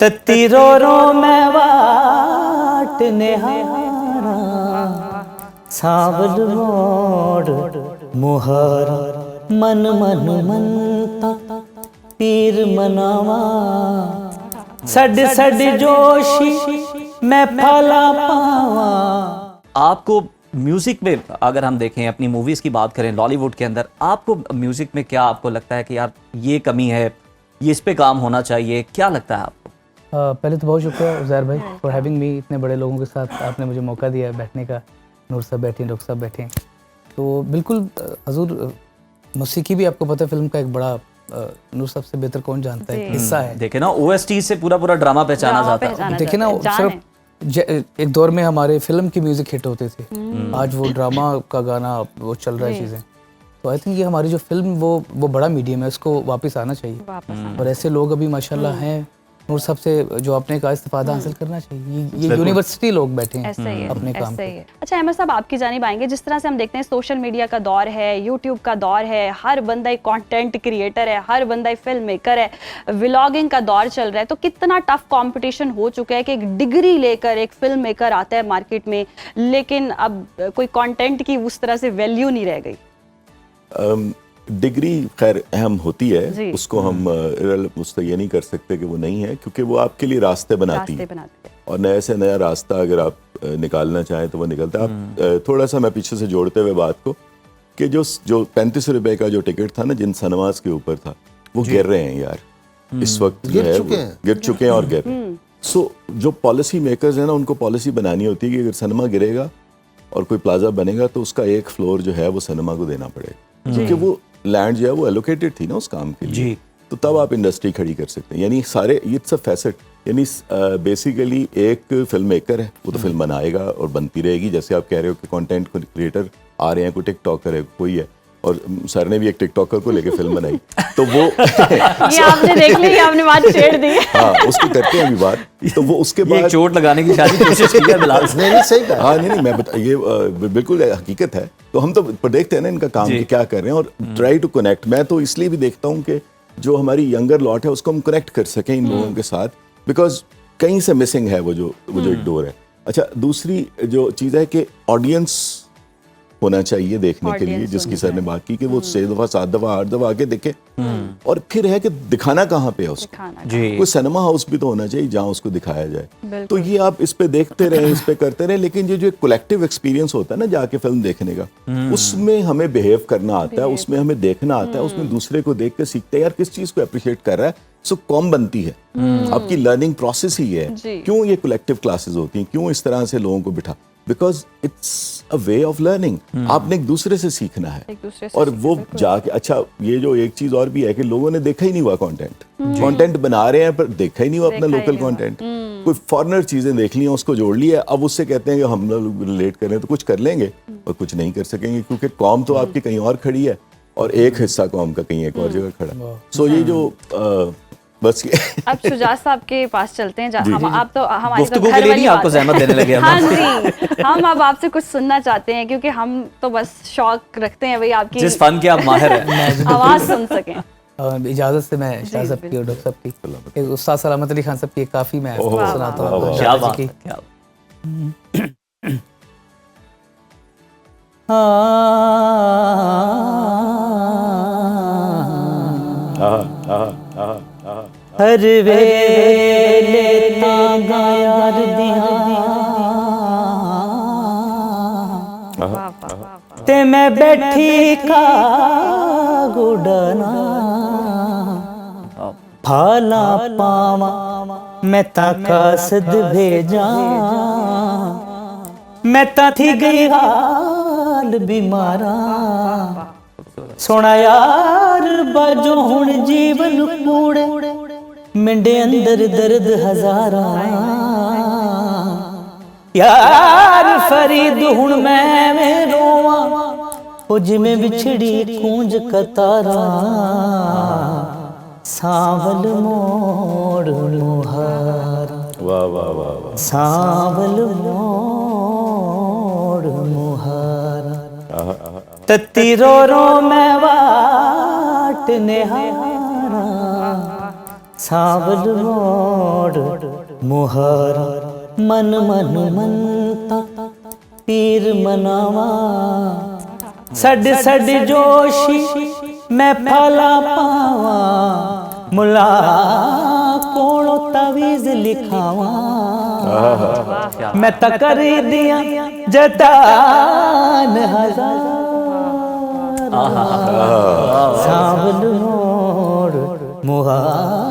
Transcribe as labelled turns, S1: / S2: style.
S1: तत्ती रो रो मैं वाट निहारा, सावल मोड़ मुहारा, मन मन मनता पीर मनावा, सड सड जोशी मैं फला पावा।
S2: आपको म्यूजिक में अगर हम देखें, अपनी मूवीज की बात करें लॉलीवुड के अंदर, आपको म्यूजिक में क्या आपको लगता है कि यार ये कमी है, ये इस पे काम होना चाहिए, क्या लगता है आपको?
S3: पहले तो बहुत शुक्रिया उज़ैर भाई फॉर हैविंग मी। इतने बड़े लोगों के साथ आपने मुझे मौका दिया है बैठने का। नूर साहब बैठे, डॉक्टर साहब बैठे, तो बिल्कुल हजूर मौसीकी भी आपको पता है फिल्म का एक बड़ा नूर साहब से बेहतर कौन जानता है हिस्सा है।
S2: देखे ना ओएसटी से पूरा पूरा ड्रामा पहचाना जाता है।
S3: देखे ना सिर्फ एक दौर में हमारे फिल्म की म्यूजिक हिट होते थे, आज वो ड्रामा का गाना वो चल रहा है चीज़ें। तो आई थिंक ये हमारी जो फिल्म वो बड़ा मीडियम है, उसको वापस आना चाहिए। और ऐसे लोग अभी माशाल्लाह हैं नूर साहब से, जो आपने कहा इस्तिफादा हासिल करना चाहिए। ये यूनिवर्सिटी लोग बैठे हैं अपने काम पे।
S4: अच्छा अहमद साहब, आपकी जानिब आएंगे। जिस तरह से हम देखते हैं सोशल मीडिया का दौर है, यूट्यूब का दौर है, हर बंदा एक कंटेंट क्रिएटर है, हर बंदा एक फिल्म मेकर है, व्लॉगिंग का दौर चल रहा है, तो कितना टफ कंपटीशन हो चुका है कि एक डिग्री लेकर एक फिल्म मेकर आता है मार्केट में, लेकिन अब कोई कंटेंट की उस तरह से वैल्यू नहीं रह गई।
S5: डिग्री खैर अहम होती है, उसको हम उससे ये नहीं कर सकते कि वो नहीं है, क्योंकि वो आपके लिए रास्ते बनाती है। और नए से नया रास्ता अगर आप निकालना चाहें तो वो निकलता है। आप थोड़ा सा मैं पीछे से जोड़ते हुए बात को कि जो 35 रुपए का जो टिकट था ना जिन सिनेमास के ऊपर था, वो गिर रहे हैं यार इस वक्त, गिर चुके हैं और गिर रहे हैं। सो जो पॉलिसी मेकर्स हैं ना, उनको पॉलिसी बनानी होती है कि अगर सिनेमा गिरेगा और कोई प्लाजा बनेगा तो उसका एक फ्लोर जो है वो सिनेमा को देना पड़ेगा, क्योंकि वो लैंड जो है वो एलोकेटेड थी ना उस काम के लिए। तो तब आप इंडस्ट्री खड़ी कर सकते हैं। यानी सारे इट्स अ फैसेट, यानी बेसिकली एक फिल्म मेकर है, वो तो फिल्म बनाएगा और बनती रहेगी। जैसे आप कह रहे हो कि कंटेंट क्रिएटर आ रहे हैं, कोई टिकटॉकर है, कोई है, और सर ने भी एक टिकटॉकर को लेके फिल्म बनाई, तो वो
S4: ये आपने देख ली, आपने बात छेड़ दी।
S5: हाँ, उसकी करते हैं अभी बात। तो वो उसके बाद
S2: चोट लगाने की शायद कोशिश की है बिलाल से।
S5: नहीं सही कहा। हाँ नहीं मैं ये बिल्कुल हकीकत है। तो हम तो देखते हैं ना इनका काम कि क्या कर रहे हैं, और ट्राई टू कनेक्ट। मैं तो इसलिए भी देखता हूँ कि जो हमारी यंगर लॉट है उसको हम कनेक्ट कर सकें इन लोगों के साथ, बिकॉज कहीं से मिसिंग है वो जो एक डोर है। अच्छा, दूसरी जो चीज़ है कि ऑडियंस होना चाहिए देखने के लिए, जिसकी सर ने बात की कि वो 6 दफा 7 दफा 8 दफा आके देखे। और फिर है कि दिखाना कहाँ पे है उसको, कोई सिनेमा हाउस भी तो होना चाहिए जहाँ उसको दिखाया जाए। तो ये आप इस पे देखते रहे, इस पे करते रहे, लेकिन ये जो एक कलेक्टिव एक्सपीरियंस होता है ना जाके फिल्म देखने का, उसमें हमें बिहेव करना आता है, उसमें हमें देखना आता है, उसमें दूसरे को देख के सीखते हैं यार किस चीज को अप्रिशिएट कर रहा है, सो कौन बनती है। आपकी लर्निंग प्रोसेस ही है। क्यों ये कलेक्टिव क्लासेस होती हैं, क्यों इस तरह से लोगों को बिठा, because it's a way of learning. आपने एक दूसरे से सीखना है, और वो जाके अच्छा ये जो एक चीज और भी है कि लोगों ने देखा ही नहीं हुआ कंटेंट बना रहे हैं पर देखा ही नहीं हुआ अपना लोकल कंटेंट। कोई फॉरेनर चीजें देख ली हैं, उसको जोड़ लिया, अब उससे कहते हैं कि हम लोग रिलेट कर रहे हैं, तो कुछ कर लेंगे और कुछ नहीं कर सकेंगे, क्योंकि कौम तो आपकी कहीं और खड़ी है और एक हिस्सा कौम का कहीं एक और जगह खड़ा। सो ये जो बस
S4: अब शुजात साहब के पास चलते हैं। आप तो हमारी
S2: गुफ्तगू के लिए नहीं आपको ज़हमत देने लगे।
S4: हाँ जी, हम अब आपसे कुछ सुनना चाहते हैं, क्योंकि हम तो बस शौक रखते हैं भाई आपकी जिस
S2: फन के आप माहिर हैं
S4: आवाज़ सुन सकें।
S3: इजाज़त से मैं शाह साहब की और डॉक्टर साहब की, उस्ताद सलामत अली खान साहब की काफ़ी मैं सुनाता हूँ।
S2: क्या बात है, क्या
S1: हर वेले तांगा यार दिया ते मैं बैठी का गुडना, फाला पावा मैं ता कासद भेजा, मैं ता थी गई हाल बीमारा, सोना यार बाजो हुण जीवन कूड़े, मिंडे अंदर दर्द हजारा, यार फरीद हुण मैं रोवा, ओ जिमें बिछड़ी कूंज कतारा, सावल मोड़ मुहारा,
S5: वाह वाह वाह वाह,
S1: सावल मोड़ मुहारा, तत्ती रो रो मैं वाट निहारा, सावल मोड़ मुहारा मन मन मनता पीर मनावा सड सड जोशी मैं फला पावा मुला कोणो तवीज लिखावा मैं तकर दिया जतान हजार सांवल मोड़ मुहारा